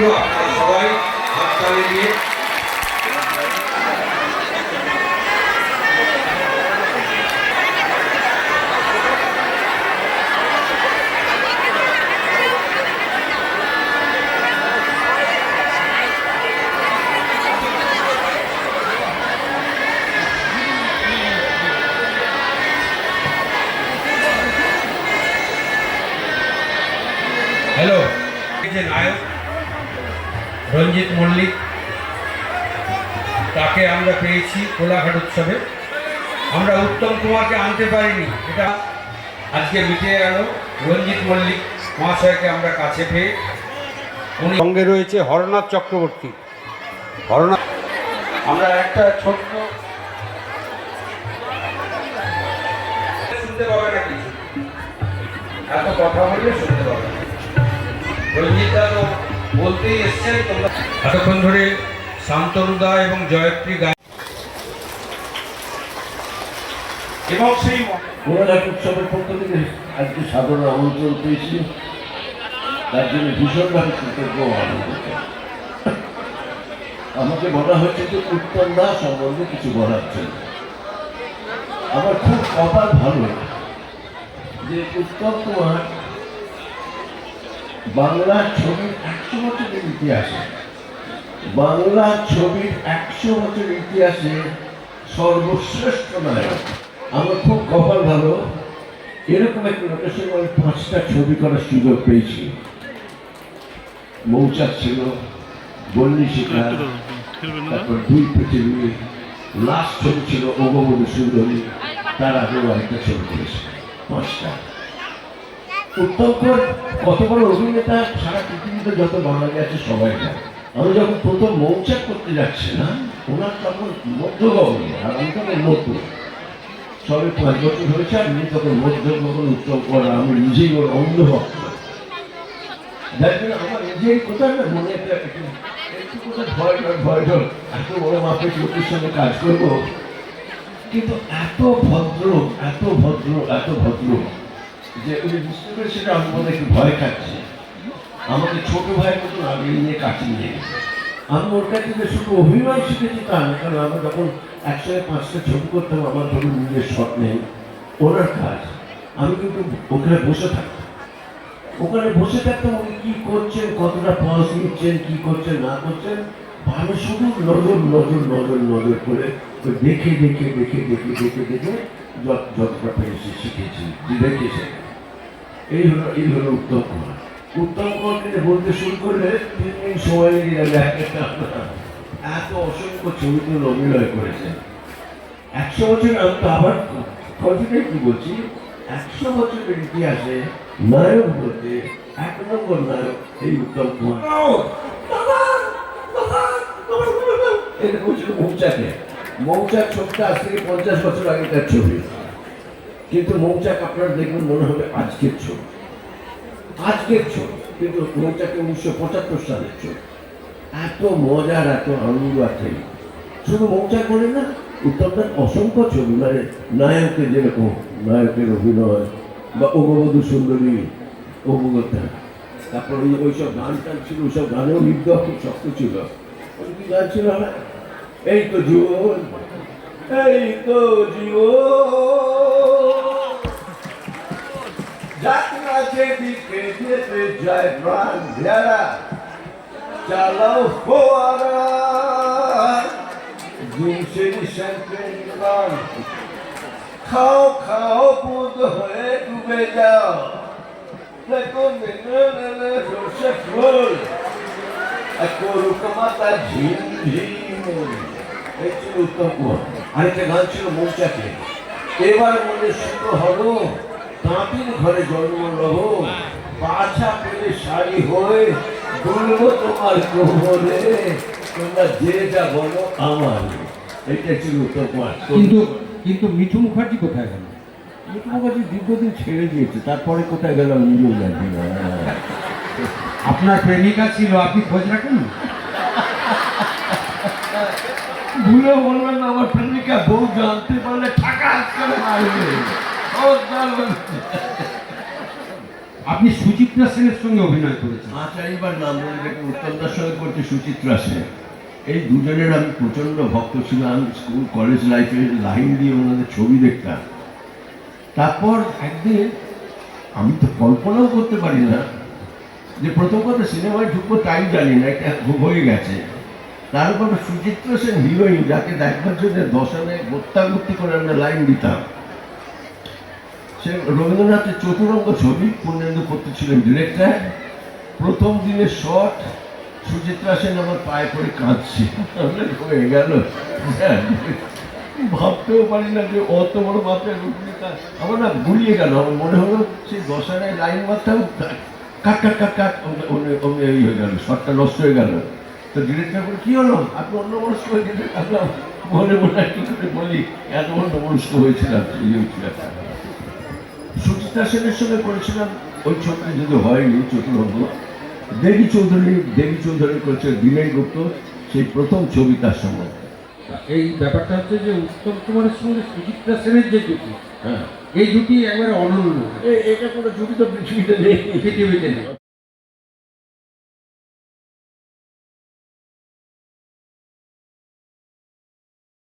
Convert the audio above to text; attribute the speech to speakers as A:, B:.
A: একটু আপনারা সবাই হাততালি দিয়ে হ্যালো, যে নায়ক রঞ্জিত মল্লিক, তাকে আমরা পেয়েছি কোলাঘাট উৎসবে। আমরা উত্তম কুমারকে আনতে পারিনি, এটা আজকে মিটে গেল। রঞ্জিত মল্লিক মহাশয়কে আমরা কাছে পেয়ে, উনি সঙ্গে রয়েছে হরনাথ চক্রবর্তী। হরনাথ, আমরা একটা ছোট্ট শুনতে পাবে না, কিছু এত কথা বললে শুনতে পাবে না। রঞ্জিতদা তো বলতেই এসছেন, তোমরা এতক্ষণ ধরে শান্তনুদা এবং জয়ত্রী গান
B: এবং সেই কোলাঘাট উৎসবের পক্ষ থেকে আজকে সাধারণ আমন্ত্রণ পেয়েছি, তার জন্য ভীষণভাবে কৃতজ্ঞ আনন্দ। আমাকে বলা হয়েছে যে উত্তম দা সম্বন্ধে কিছু বলার জন্য। আমার খুব কপাল ভালো যে উত্তম কুমার বাংলা ছবির 100 বছরের ইতিহাসে, বাংলা ছবির 100 বছরের ইতিহাসে সর্বশ্রেষ্ঠ নায়ক। আমার খুব কপাল ভালো, এরকম একটা লোকেশনে আমি 5টা ছবি করার সুযোগ পেয়েছি। মৌচাক ছিল, বন্যী শিকার, তারপর 2 পৃথিবী, লাস্ট ছবি ছিল অগমধু সুন্দরী, তার আগেও আরেকটা ছবি করেছে। 5টা। উত্তম কুমার কত বড় অভিনেতা সারা পৃথিবীতে যত বাঙালি আছে সবাই জানে। আমি যখন প্রথম মৌচাক করতে যাচ্ছি না, ওনার তখন মধ্যগমন, আর আমি তখন নতুন, সবে 5 বছর হয়েছে। আমি তখন মধ্যগমন উত্তম কুমার, আমি নিজেই ওর অন্ধভক্ত। যার জন্য আমার নিজেই কোথায় না মনে একটা একটু কোথায় ভয় ডর, এত বড় মাপের লোকের সঙ্গে কাজ করবো, কিন্তু এত ভদ্র, এত ভদ্র, এত ভদ্র যে উনি বুঝতে পেরে সেটা আমার মনে একটু ভয় খাচ্ছে। আমাকে ছোট ভাইয়ের মতন আগিয়ে নিয়ে কাছে নিয়ে গেছে। আমি ওর কাছ থেকে শুধু অভিনয় শিখেছি তা না, কারণ আমরা যখন একসঙ্গে 5টা ছবি করতাম, আমার ধরুন নিজের শট নেই, ওনার কাজ, আমি কিন্তু ওখানে বসে থাকতাম। উনি কি করছেন, কতটা পজ নিচ্ছেন, কি করছেন না করছেন, আমি শুধু নজর নজর নজর নজর করে দেখে দেখে দেখে দেখে দেখে দেখে যতটা পেরেছি শিখেছি, দেখেছি। এই হলো উত্তম কুমার। উত্তম কুমারকে বলতে শুরু করলে 3 দিন সময় লেগে যাবে। এত অসংখ্য ছবিতে অভিনয় করেছেন। 100 বছর, আমি তো আবার কনফিডেন্টলি বলছি, 100 বছরের ইতিহাসে নায়ক বলতে 1 নম্বর নায়ক এই উত্তম কুমার। এরকম ছিল মৌচাকে। মৌচাক ছবিটা আজ থেকে 50 বছর আগেকার ছবি, কিন্তু মৌচাক আপনারা দেখবেন মনে হবে আজকের ছবি, কিন্তু মৌচাকে 1975 সালের ছবি। এত মজার, এত আনন্দ আছে। শুধু মৌচাক বলে না, উত্তমদার অসংখ্য ছবি, মানে নায়কের যেরকম নায়কের অভিনয়, বা অগমধু সুন্দরী, অবগতা, তারপর ওইসব গান টান ছিল, ওইসব গানেও লিপ্ত খুব শক্ত ছিল। কি গান ছিল না, এই তো জীবন, এই তো জীবন, যাত্রা যেদিকে যেতে যায় প্রাণ ভেড়া, চালাও ফোয়ারা, জিনিসের শ্যাম্পেন গান, খাও খাও বুধ হয়ে ডুবে যাও, দেখো সর্ষে ফুল, করুক মাতা ঝিম ঝিম। এই ছিল উত্তম কুমার। আরেকটা গান ছিল মৌচাকে, এবার মনে সুখ হলো, তাঁতির ঘরে জন্ম লহ, পাছা পেলে শাড়ি হয়ে দুলব তোমার কোমরে, তোমরা যে যা বলো আমার। এইটা ছিল উত্তম কুমার।
A: কিন্তু মিঠু মুখার্জি কোথায় গেল?
B: মিঠু মুখার্জি দীর্ঘদিন ছেড়ে দিয়েছে, তারপরে কোথায় গেল নিজেও জানি না।
A: আপনার প্রেমিকা ছিল, আপনি খোঁজ রাখেন?
B: ভুলে বলবেন না, আমার প্রেমিকা বউ জানতে পারলে টাকা আজকাল মারবে।
A: আপনি সুচিত্রা সেনের সঙ্গে অভিনয় করেছেন।
B: আচারিবার নাম বলে যেটা উত্তমদার সঙ্গে করছে সুচিত্রা সেন, এই দুজনের আমি প্রচণ্ড ভক্ত ছিলাম। স্কুল কলেজ লাইফে লাইন দিয়ে ওনাদের ছবি দেখতাম। তারপর একদিন আমি তো কল্পনাও করতে পারি না যে প্রথম কথা সিনেমায় ঢুকবো তাই জানি না, এটা হয়ে গেছে। তারপর সুচিত্রা সেন হিরোইন, যাকে দেখবার জন্য দশানে গোত্তাগুত্তি করে আমরা লাইন দিতাম। সে রবীন্দ্রনাথের চতুরঙ্গ ছবি, পূর্ণেন্দু পত্র ছিলেন ডিরেক্টর। প্রথম দিনের শট, সুচিত্রা সেন আমার পায়ে পড়ে কাঁদছে, হয়ে গেল। ভাবতেও পারি না যে অত বড় মাত্রায় রূপনীতা আমার না গুলিয়ে গেল। আমার মনে হলো সেই দশানায় লাইন মারতাম, কাট কাট কাট কাট অমনি হয়ে গেল, শটটা নষ্ট হয়ে গেল। তো ডিরেক্টর বলে কী হলো, আপনি অন্য মনস্ক হয়ে গেলে থাকলাম। মনে মনে কী করে বলি এত অন্য মনস্ক হয়েছিলাম। সুচিত্রা সেনের সঙ্গে করেছিলাম ওই ছবিটা, যদি হয়নি চতুরঙ্গ। দেবী চৌধুরী করেছে বিনয় গুপ্ত, সেই প্রথম ছবি তার সঙ্গে।
A: এই ব্যাপারটা হচ্ছে যে উত্তম কুমারের সঙ্গে সুচিত্রা সেনের যে জুটি,
B: হ্যাঁ,
A: এই জুটি একবারে অনন্য,
B: এটা কোনো জুটি তো পৃথিবীতে নেই।
A: পৃথিবীতে নেই।